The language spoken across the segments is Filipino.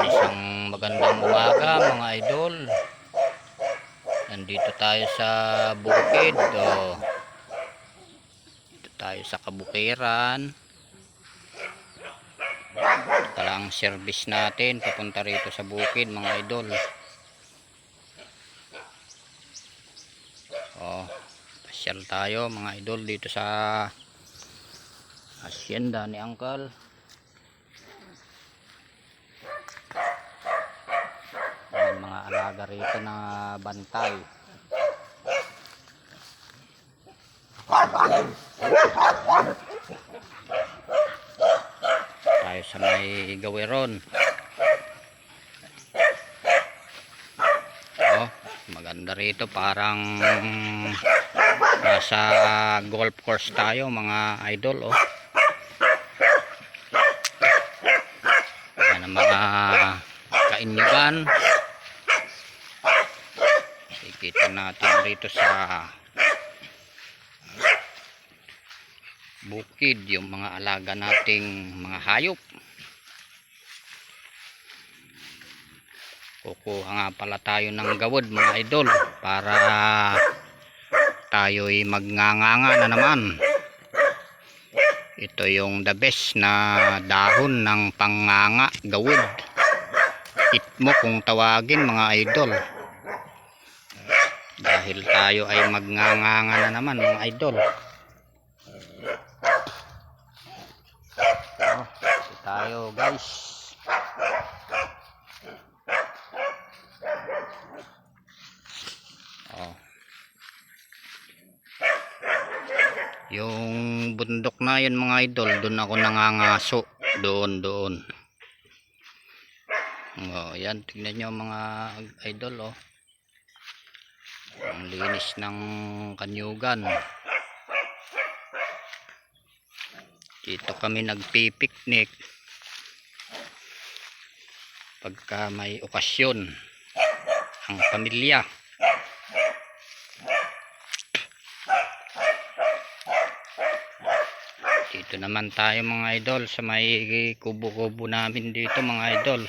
Isang magandang umaga mga idol. Nandito tayo sa bukid. Dito tayo sa kabukiran. Ito lang service natin papunta rito sa bukid mga idol. Pasyal tayo mga idol dito sa hacienda ni Uncle. Mga alaga rito na bantay. Tayo sa may gawiron. Maganda rito, parang nasa golf course tayo mga idol. Yan ang mga kainyugan. Kita natin rito sa bukid yung mga alaga nating mga hayop. Kukuha nga pala tayo ng gawad mga idol para tayo'y magnganganga na naman. Ito yung the best na dahon ng pangnganga, gawad. Itmo kung tawagin mga idol. Dahil tayo ay magnganganga na naman mga idol. Ito tayo guys. Yung bundok na yun mga idol, doon ako nangangaso. Doon. Yan, tignan nyo mga idol. Ang linis ng kanyugan. Dito kami nagpipiknik pagka may okasyon ang pamilya. Dito naman tayo mga idol sa may kubo-kubo namin dito mga idol.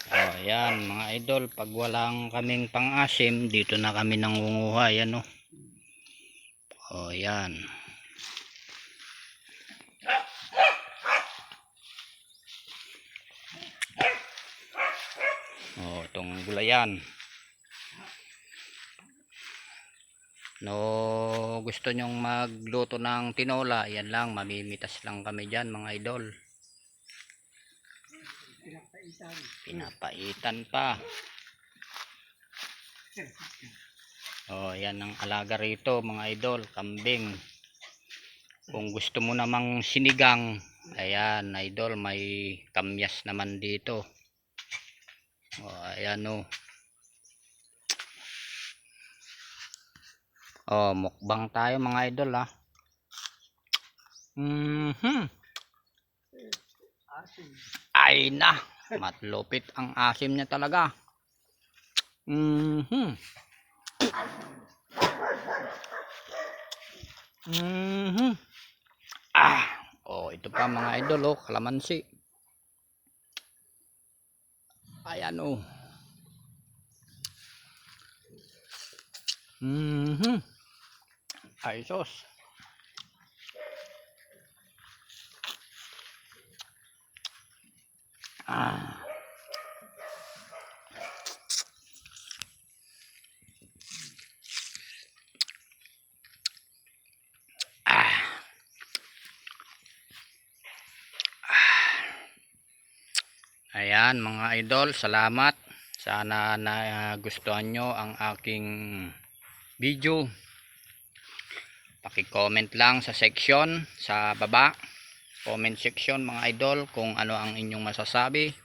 Ayan mga idol, pag walang kaming pang-asim, dito na kami nangunguha. Yan yan. Itong gulayan. Gusto nyong magluto ng tinola, yan lang, mamimitas lang kami dyan mga idol. Pinapaitan pa. Yan ang alaga rito mga idol, kambing. Kung gusto mo namang sinigang, ayan idol, may kamyas naman dito. Ayan mukbang tayo mga idol Ay na, matlupit ang asim niya talaga. Ito pa mga idol, kalamansi. Ayan ay sos. Ayan mga idol, salamat. Sana nagustuhan nyo ang aking video. Paki-comment lang sa section sa baba, comment section mga idol, kung ano ang inyong masasabi.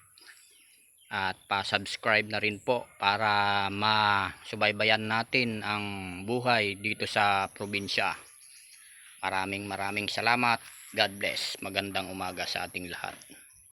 At pa-subscribe na rin po para masubaybayan natin ang buhay dito sa probinsya. Maraming salamat. God bless. Magandang umaga sa ating lahat.